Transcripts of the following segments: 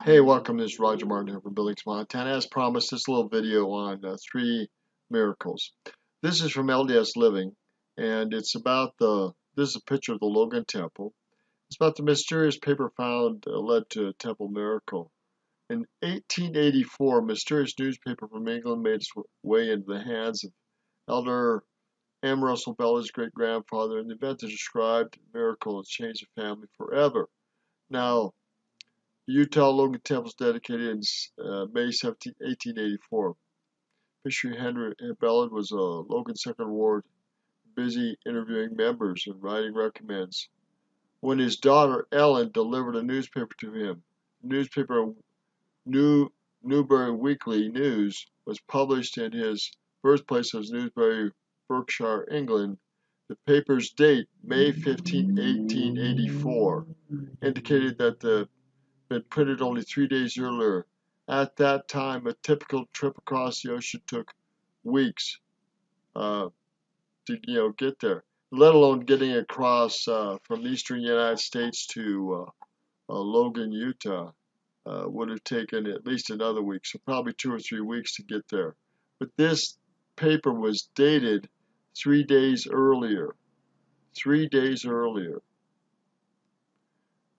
Hey, welcome. This is Roger Martin here from Billings, Montana. As promised, this little video on three miracles. This is from LDS Living, and it's about this is a picture of the Logan Temple. It's about the mysterious paper found led to a temple miracle. In 1884, a mysterious newspaper from England made its way into the hands of Elder M. Russell Bellard's great-grandfather, and the event is described miracle that changed the family forever. Now, the Utah Logan Temple was dedicated in May 17, 1884. Bishop Henry Bellard was a Logan Second Ward, busy interviewing members and writing recommends. When his daughter Ellen delivered a newspaper to him, the newspaper Newbury Weekly News was published in his birthplace of Newbury, Berkshire, England. The paper's date, May 15, 1884, indicated that the been printed only 3 days earlier. At that time, a typical trip across the ocean took weeks uh, to get there, let alone getting across from the eastern United States to Logan, Utah. Would have taken at least another week, so probably 2 or 3 weeks to get there. But this paper was dated 3 days earlier. 3 days earlier.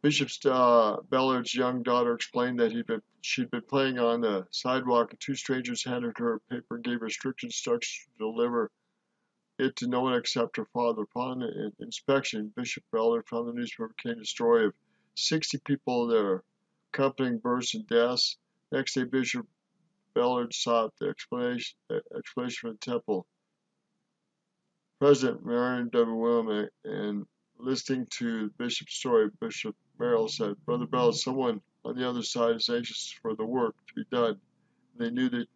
Bishop Bellard's young daughter explained that she'd been playing on the sidewalk and two strangers handed her a paper and gave her strict instructions to deliver it to no one except her father. Upon inspection, Bishop Bellard found the newspaper contained a story of 60 people there, accompanying births and deaths. Next day, Bishop Bellard sought the explanation from the temple. President Marion W. William, and listening to the bishop's story, Bishop Merrill said, "Brother Bell, someone on the other side is anxious for the work to be done. They knew that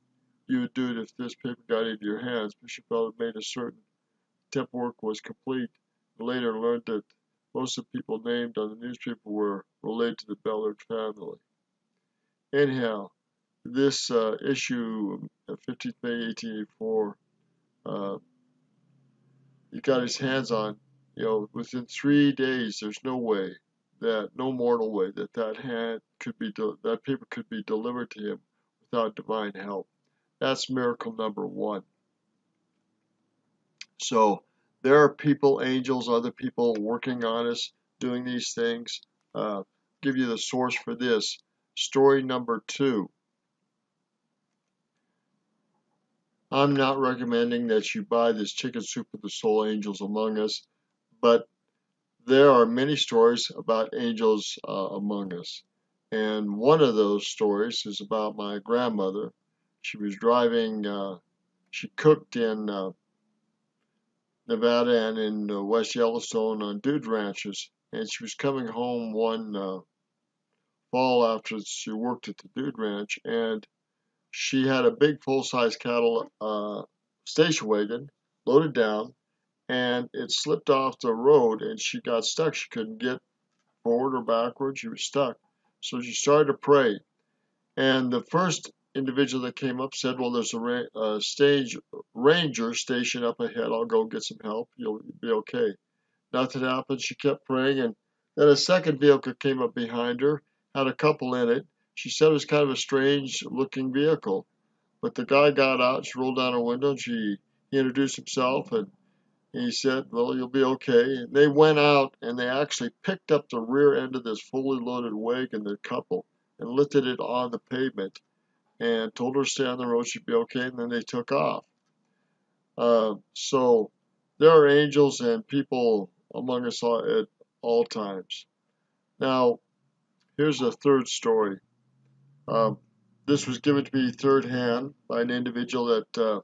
you would do it if this paper got into your hands." Bishop Bell made a certain temple work was complete, and later learned that most of the people named on the newspaper were related to the Bellard family. Anyhow, this issue of 15th May 1884, he got his hands on, within 3 days. There's no way no mortal way that paper could be delivered to him without divine help. That's miracle number one. So there are people, angels, other people working on us, doing these things. Give you the source for this. Story number two. I'm not recommending that you buy this Chicken Soup with the Soul Angels Among Us, but there are many stories about angels among us. And one of those stories is about my grandmother. She was driving, she cooked in Nevada and in West Yellowstone on dude ranches. And she was coming home one fall after she worked at the dude ranch. And she had a big full-size cattle station wagon loaded down, and it slipped off the road and she got stuck. She couldn't get forward or backward. She was stuck. So she started to pray. And the first individual that came up said, "Well, there's a stage ranger station up ahead. I'll go get some help. You'll be okay." Nothing happened. She kept praying. And then a second vehicle came up behind her, had a couple in it. She said it was kind of a strange looking vehicle. But the guy got out. She rolled down her window and he introduced himself, and he said, "Well, you'll be okay." And they went out and they actually picked up the rear end of this fully loaded wagon, the couple, and lifted it on the pavement and told her to stay on the road, she'd be okay, and then they took off. So there are angels and people among us at all times. Now, here's a third story. This was given to me third hand by an individual that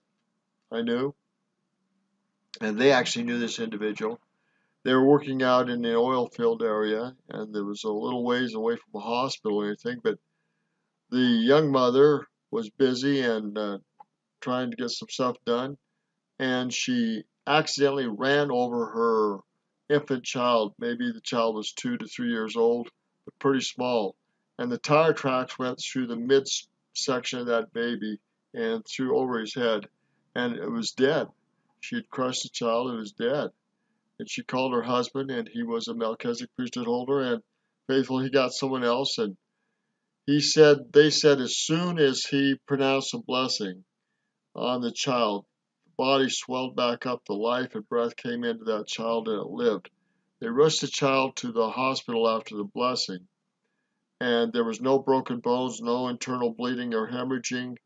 I knew, and they actually knew this individual. They were working out in the oil field area, and there was a little ways away from a hospital or anything, but the young mother was busy and trying to get some stuff done, and she accidentally ran over her infant child. Maybe the child was 2 to 3 years old, but pretty small. And the tire tracks went through the midsection of that baby and through over his head, and it was dead. She had crushed the child, it was dead. And she called her husband, and he was a Melchizedek priesthood holder, and faithful, he got someone else, and They said as soon as he pronounced a blessing on the child, the body swelled back up, the life and breath came into that child, and it lived. They rushed the child to the hospital after the blessing, and there was no broken bones, no internal bleeding or hemorrhaging.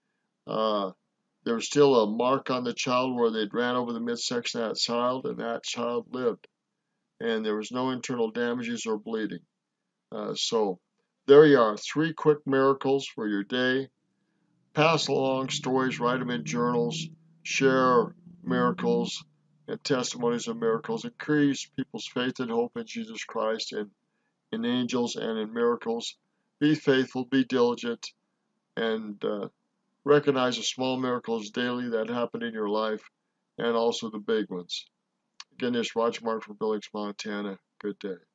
There was still a mark on the child where they'd ran over the midsection of that child, and that child lived. And there was no internal damages or bleeding. So there you are, 3 quick miracles for your day. Pass along stories, write them in journals, share miracles and testimonies of miracles. Increase people's faith and hope in Jesus Christ and in angels and in miracles. Be faithful, be diligent, and recognize the small miracles daily that happen in your life and also the big ones. Again, this is Roger Martin from Billings, Montana. Good day.